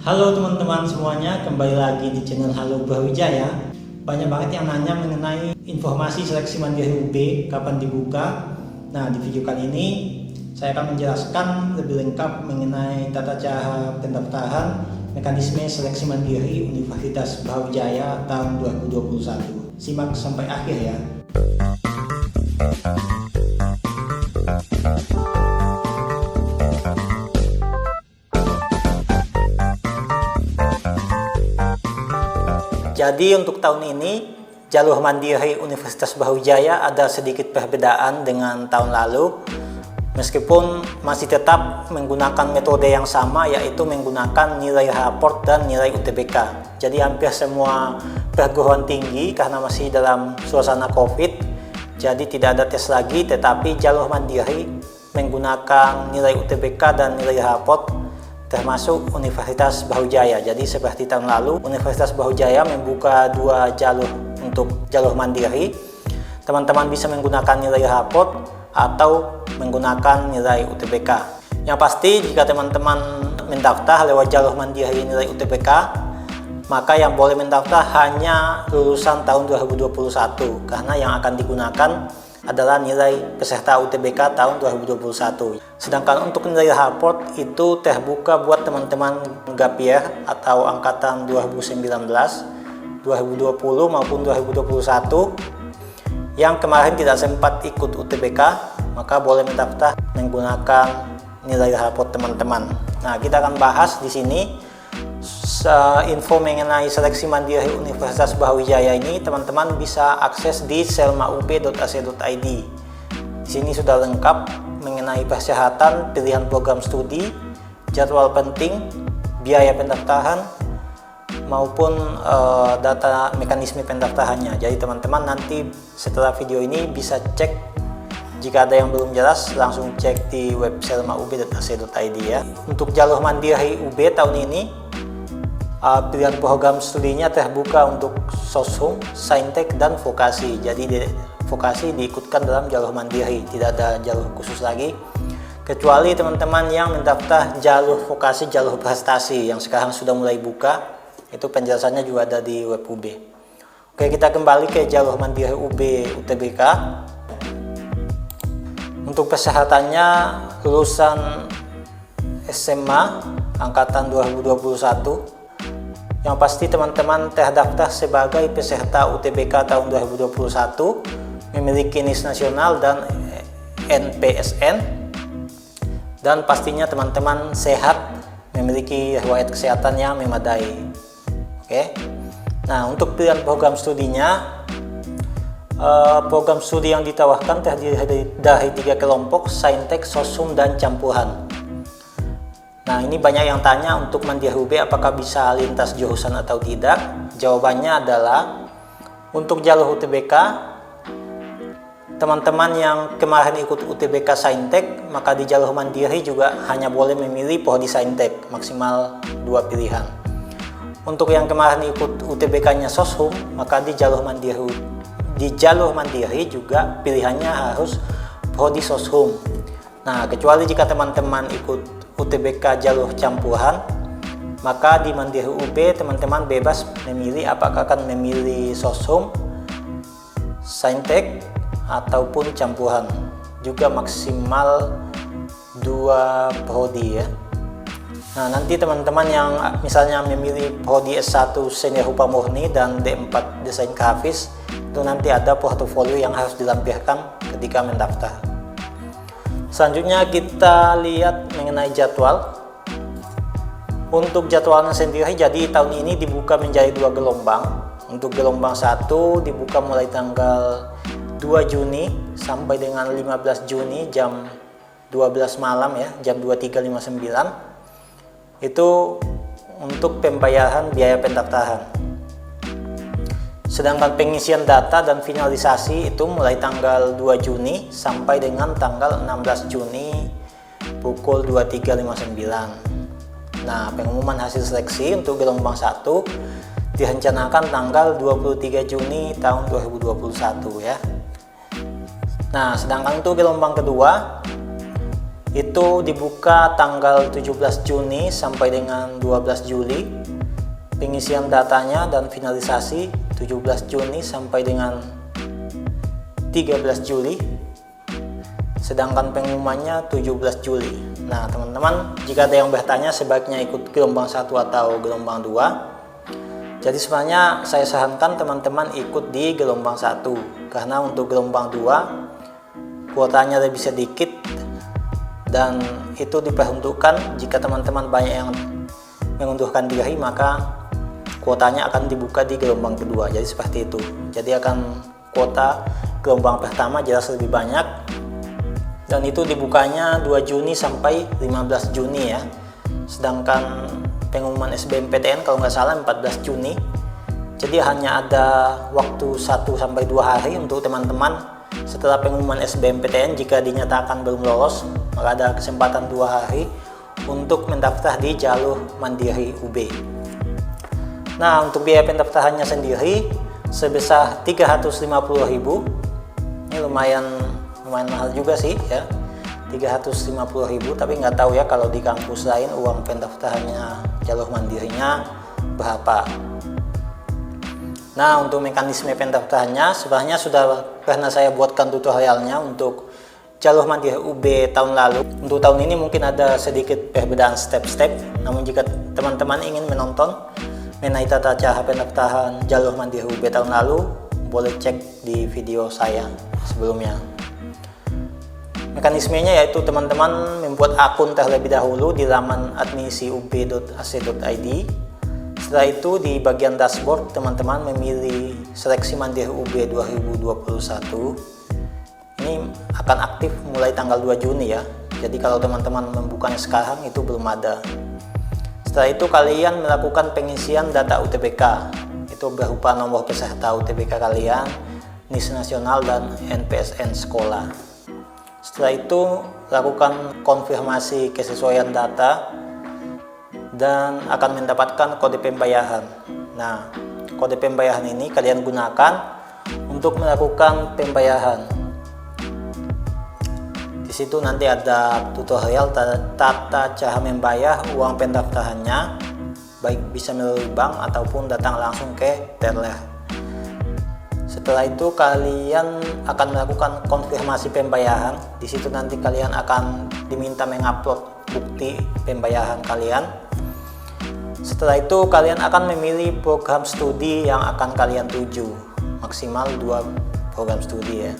Halo teman-teman semuanya, kembali lagi di channel Halo Brawijaya. Banyak banget yang nanya mengenai informasi seleksi mandiri UB kapan dibuka. Nah, di video kali ini saya akan menjelaskan lebih lengkap mengenai tata cara pendaftaran mekanisme seleksi mandiri Universitas Brawijaya tahun 2021. Simak sampai akhir ya. Jadi untuk tahun ini jalur mandiri Universitas Brawijaya ada sedikit perbedaan dengan tahun lalu, meskipun masih tetap menggunakan metode yang sama, yaitu menggunakan nilai raport dan nilai UTBK. Jadi hampir semua perguruan tinggi, karena masih dalam suasana COVID, jadi tidak ada tes lagi, tetapi jalur mandiri menggunakan nilai UTBK dan nilai raport, termasuk Universitas Brawijaya. Jadi seperti tahun lalu, Universitas Brawijaya membuka dua jalur untuk jalur mandiri. Teman-teman bisa menggunakan nilai raport atau menggunakan nilai UTBK. Yang pasti jika teman-teman mendaftar lewat jalur mandiri nilai UTBK, maka yang boleh mendaftar hanya lulusan tahun 2021, karena yang akan digunakan adalah nilai peserta UTBK tahun 2021. Sedangkan untuk nilai raport itu terbuka buat teman-teman gap year atau angkatan 2019, 2020 maupun 2021 yang kemarin tidak sempat ikut UTBK, maka boleh mendaftar menggunakan nilai raport teman-teman. Nah, kita akan bahas di sini info mengenai seleksi mandiri Universitas Brawijaya ini. Teman-teman bisa akses di selmaub.ac.id. Di sini sudah lengkap mengenai persyaratan, pilihan program studi, jadwal penting, biaya pendaftaran, maupun data mekanisme pendaftarannya. Jadi teman-teman nanti setelah video ini bisa cek, jika ada yang belum jelas langsung cek di web selmaub.ac.id ya. Untuk jalur mandiri UB tahun ini, pilihan program studinya terbuka untuk Soshum, Saintek, dan Vokasi. Jadi Vokasi diikutkan dalam jalur mandiri, tidak ada jalur khusus lagi, kecuali teman-teman yang mendaftar jalur Vokasi, jalur prestasi yang sekarang sudah mulai buka. Itu penjelasannya juga ada di web UB. Oke, kita kembali ke jalur mandiri UB UTBK. Untuk persyaratannya lulusan SMA angkatan 2021. Yang pasti teman-teman terdaftar sebagai peserta UTBK tahun 2021, memiliki NIS nasional dan NPSN, dan pastinya teman-teman sehat, memiliki riwayat kesehatan yang memadai. Oke. Nah, untuk pilihan program studinya, program studi yang ditawarkan terdiri dari 3 kelompok: Saintek, Soshum, dan campuran. Nah, ini banyak yang tanya untuk mandiri UB apakah bisa lintas jurusan atau tidak. Jawabannya adalah untuk jalur UTBK, teman-teman yang kemarin ikut UTBK Saintek, maka di jalur mandiri juga hanya boleh memilih prodi Saintek, maksimal 2 pilihan. Untuk yang kemarin ikut UTBK-nya Soshum, maka di jalur mandiri juga pilihannya harus prodi Soshum. Nah, kecuali jika teman-teman ikut UTBK jalur campuran, maka di mandiri UB teman-teman bebas memilih apakah akan memilih Soshum, Saintek, ataupun campuran. Juga maksimal 2 prodi ya. Nah, nanti teman-teman yang misalnya memilih prodi S1 Seni Rupa Murni dan D4 Desain Grafis, itu nanti ada portofolio yang harus dilampirkan ketika mendaftar. Selanjutnya kita lihat mengenai jadwal. Untuk jadwalnya sendiri, jadi tahun ini dibuka menjadi 2 gelombang. Untuk gelombang 1 dibuka mulai tanggal 2 Juni sampai dengan 15 Juni jam 12 malam ya, jam 23.59. Itu untuk pembayaran biaya pendaftaran. Sedangkan pengisian data dan finalisasi itu mulai tanggal 2 Juni sampai dengan tanggal 16 Juni pukul 23.59. Nah, pengumuman hasil seleksi untuk gelombang 1 direncanakan tanggal 23 Juni tahun 2021 ya. Nah, sedangkan untuk gelombang kedua itu dibuka tanggal 17 Juni sampai dengan 12 Juli. Pengisian datanya dan finalisasi 17 Juni sampai dengan 13 Juli. Sedangkan pengumumannya 17 Juli. Nah teman-teman, jika ada yang bertanya sebaiknya ikut gelombang 1 atau gelombang 2. Jadi sebenarnya saya sarankan teman-teman ikut di gelombang 1. Karena untuk gelombang 2 kuotanya lebih sedikit. Dan itu diperuntukkan jika teman-teman banyak yang mengundurkan diri, maka kuotanya akan dibuka di gelombang kedua. Jadi seperti itu. Jadi akan kuota gelombang pertama jelas lebih banyak. Dan itu dibukanya 2 Juni sampai 15 Juni ya. Sedangkan pengumuman SBMPTN kalau nggak salah 14 Juni. Jadi hanya ada waktu 1-2 hari untuk teman-teman setelah pengumuman SBMPTN. Jika dinyatakan belum lolos, maka ada kesempatan 2 hari untuk mendaftar di jalur Mandiri UB. Nah untuk biaya pendaftarannya sendiri sebesar 350.000. Ini lumayan mahal juga sih ya, 350.000, tapi nggak tahu ya kalau di kampus lain uang pendaftarannya jalur mandirinya berapa. Nah untuk mekanisme pendaftarannya sebenarnya sudah pernah saya buatkan tutorialnya untuk jalur mandiri UB tahun lalu. Untuk tahun ini mungkin ada sedikit perbedaan step-step, namun jika teman-teman ingin menonton mengenai tata cara pendaftaran jalur mandiri UB tahun lalu, boleh cek di video saya sebelumnya. Mekanismenya yaitu teman-teman membuat akun terlebih dahulu di laman admisiub.ac.id. Setelah itu di bagian dashboard teman-teman memilih seleksi mandiri UB 2021. Ini akan aktif mulai tanggal 2 Juni ya. Jadi kalau teman-teman membukanya sekarang itu belum ada. Setelah itu kalian melakukan pengisian data UTBK. Itu berupa nomor peserta UTBK kalian, NIS nasional dan NPSN sekolah. Setelah itu lakukan konfirmasi kesesuaian data dan akan mendapatkan kode pembayaran. Nah, kode pembayaran ini kalian gunakan untuk melakukan pembayaran. Di situ nanti ada tutorial tata cara membayar uang pendaftarannya, baik bisa melalui bank ataupun datang langsung ke teller. Setelah itu kalian akan melakukan konfirmasi pembayaran. Di situ nanti kalian akan diminta mengupload bukti pembayaran kalian. Setelah itu kalian akan memilih program studi yang akan kalian tuju, maksimal 2 program studi ya.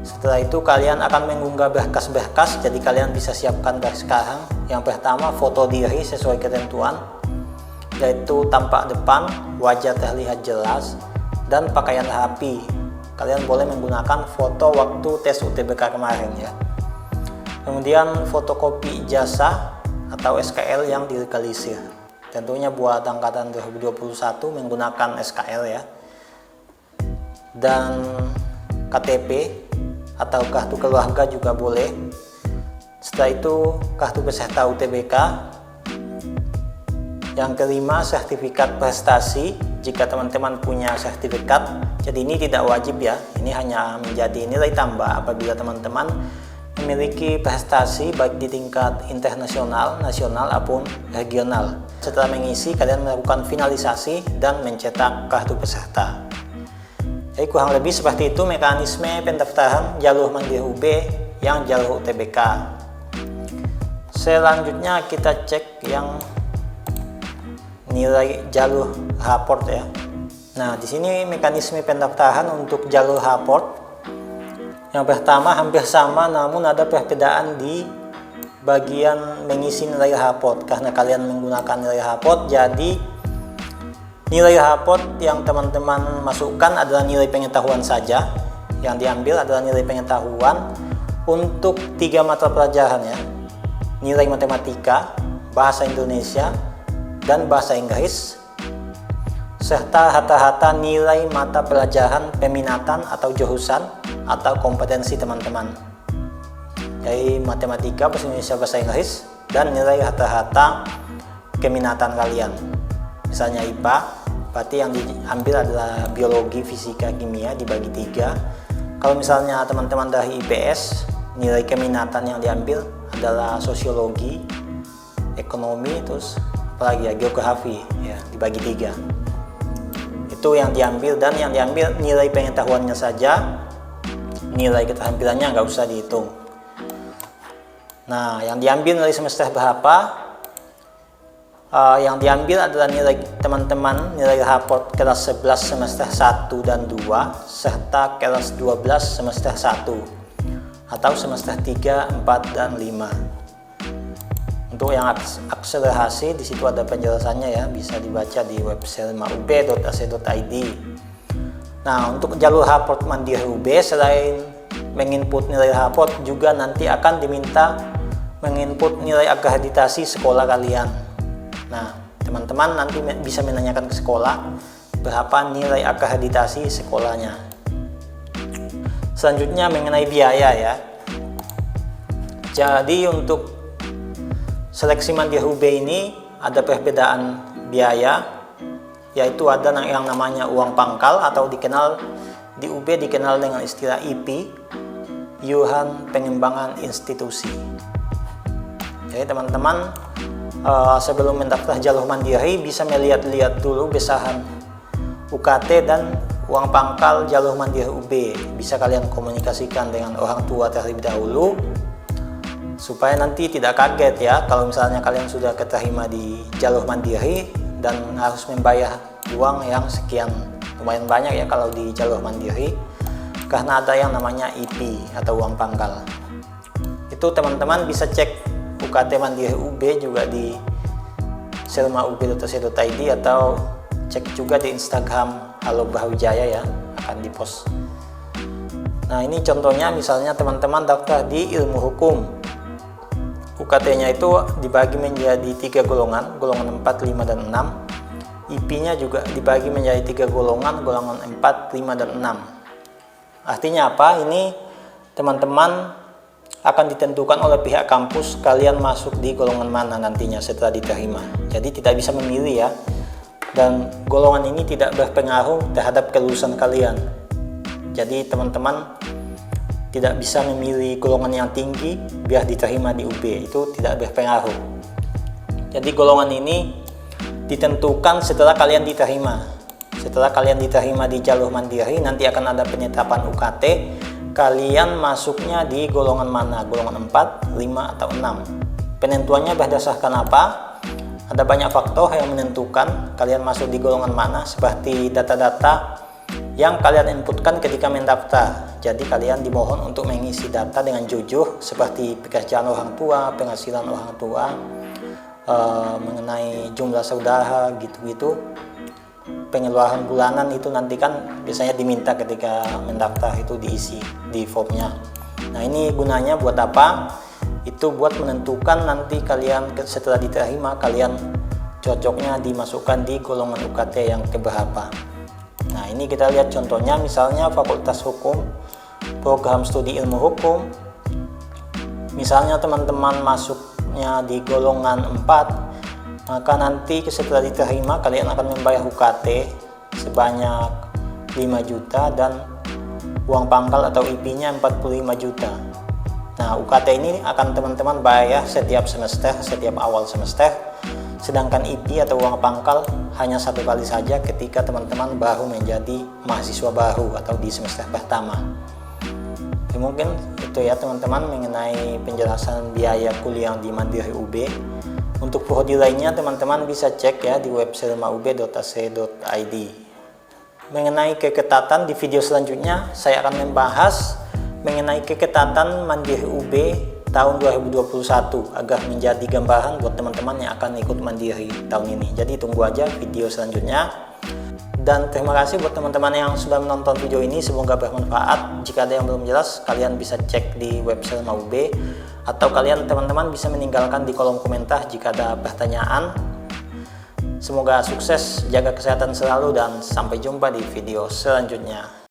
Setelah itu kalian akan mengunggah berkas-berkas, jadi kalian bisa siapkan dari sekarang. Yang pertama, foto diri sesuai ketentuan, yaitu tampak depan, wajah terlihat jelas, dan pakaian rapi. Kalian boleh menggunakan foto waktu tes UTBK kemarin ya. Kemudian fotokopi ijazah atau SKL yang dilegalisir. Tentunya buat angkatan 2021 menggunakan SKL ya. Dan KTP atau kartu keluarga juga boleh. Setelah itu kartu peserta UTBK. Yang kelima, sertifikat prestasi. Jika teman-teman punya sertifikat, jadi ini tidak wajib ya, ini hanya menjadi nilai tambah apabila teman-teman memiliki prestasi baik di tingkat internasional, nasional maupun regional. Setelah mengisi, kalian melakukan finalisasi dan mencetak kartu peserta. Jadi kurang lebih seperti itu mekanisme pendaftaran jalur mandiri UB yang jalur UTBK. Selanjutnya kita cek yang nilai jalur raport ya. Nah, di sini mekanisme pendaftaran untuk jalur raport. Yang pertama hampir sama, namun ada perbedaan di bagian mengisi nilai raport. Karena kalian menggunakan nilai raport, jadi nilai raport yang teman-teman masukkan adalah nilai pengetahuan saja. Yang diambil adalah nilai pengetahuan untuk 3 mata pelajaran ya. Nilai matematika, bahasa Indonesia, dan bahasa Inggris, serta rata-rata nilai mata pelajaran peminatan atau jurusan atau kompetensi teman-teman. Jadi matematika, bahasa Indonesia, bahasa Inggris, dan nilai rata-rata keminatan kalian. Misalnya IPA, berarti yang diambil adalah biologi, fisika, kimia dibagi 3. Kalau misalnya teman-teman dari IPS, nilai keminatan yang diambil adalah sosiologi, ekonomi, terus apalagi ya, geografi ya, dibagi 3. Itu yang diambil, dan yang diambil nilai pengetahuannya saja, nilai keterampilannya nggak usah dihitung. Nah, yang diambil nilai semester berapa? Yang diambil adalah nilai teman-teman, nilai raport kelas 11 semester 1 dan 2 serta kelas 12 semester 1 atau semester 3, 4, dan 5. Untuk yang akselerasi di situ ada penjelasannya ya, bisa dibaca di website selmaub.ac.id. Nah, untuk jalur raport mandiri UB, selain menginput nilai raport, juga nanti akan diminta menginput nilai akreditasi sekolah kalian. Nah, teman-teman nanti bisa menanyakan ke sekolah berapa nilai akreditasi sekolahnya. Selanjutnya mengenai biaya ya. Jadi untuk seleksi mandiri UB ini ada perbedaan biaya, yaitu ada yang namanya uang pangkal atau dikenal di UB dikenal dengan istilah IP, iuran pengembangan institusi. Jadi teman-teman sebelum mendaftar jalur mandiri bisa melihat-lihat dulu besaran UKT dan uang pangkal jalur mandiri UB. Bisa kalian komunikasikan dengan orang tua terlebih dahulu supaya nanti tidak kaget ya kalau misalnya kalian sudah keterima di jalur mandiri dan harus membayar uang yang sekian. Lumayan banyak ya kalau di jalur mandiri, karena ada yang namanya IP atau uang pangkal. Itu teman-teman bisa cek UKT mandiri UB juga di selmaub.ac.id atau cek juga di Instagram Halo Brawijaya ya, akan dipost. Nah, ini contohnya misalnya teman-teman daftar di ilmu hukum. UKT-nya itu dibagi menjadi 3 golongan, golongan 4, 5, dan 6. IP-nya juga dibagi menjadi 3 golongan, golongan 4, 5, dan 6. Artinya apa? Ini teman-teman akan ditentukan oleh pihak kampus kalian masuk di golongan mana nantinya setelah diterima. Jadi tidak bisa memilih ya. Dan golongan ini tidak berpengaruh terhadap kelulusan kalian. Jadi teman-teman tidak bisa memilih golongan yang tinggi biar diterima di UB, itu tidak berpengaruh. Jadi golongan ini ditentukan setelah kalian diterima. Setelah kalian diterima di jalur mandiri, nanti akan ada penetapan UKT. Kalian masuknya di golongan mana? Golongan 4, 5, atau 6. Penentuannya berdasarkan apa? Ada banyak faktor yang menentukan kalian masuk di golongan mana, seperti data-data yang kalian inputkan ketika mendaftar. Jadi kalian dimohon untuk mengisi data dengan jujur, seperti pekerjaan orang tua, penghasilan orang tua, mengenai jumlah saudara, gitu-gitu. Pengeluaran bulanan itu nanti kan biasanya diminta ketika mendaftar, itu diisi di formnya. Nah, ini gunanya buat apa? Itu buat menentukan nanti kalian setelah diterima kalian cocoknya dimasukkan di golongan UKT yang keberapa. Nah, ini kita lihat contohnya, misalnya Fakultas Hukum, program studi ilmu hukum. Misalnya teman-teman masuknya di golongan 4, maka nanti setelah diterima kalian akan membayar UKT sebanyak 5 juta dan uang pangkal atau IP-nya 45 juta. Nah, UKT ini akan teman-teman bayar setiap semester, setiap awal semester. Sedangkan IP atau uang pangkal hanya 1 kali saja ketika teman-teman baru menjadi mahasiswa baru atau di semester pertama. Jadi mungkin itu ya teman-teman mengenai penjelasan biaya kuliah di Mandiri UB. Untuk prodi lainnya teman-teman bisa cek ya di website selmaub.ac.id. Mengenai keketatan, di video selanjutnya saya akan membahas mengenai keketatan Mandiri UB tahun 2021 agar menjadi gambaran buat teman-teman yang akan ikut Mandiri tahun ini. Jadi tunggu aja video selanjutnya. Dan terima kasih buat teman-teman yang sudah menonton video ini, semoga bermanfaat. Jika ada yang belum jelas, kalian bisa cek di website Selmaub, atau kalian teman-teman bisa meninggalkan di kolom komentar jika ada pertanyaan. Semoga sukses, jaga kesehatan selalu, dan sampai jumpa di video selanjutnya.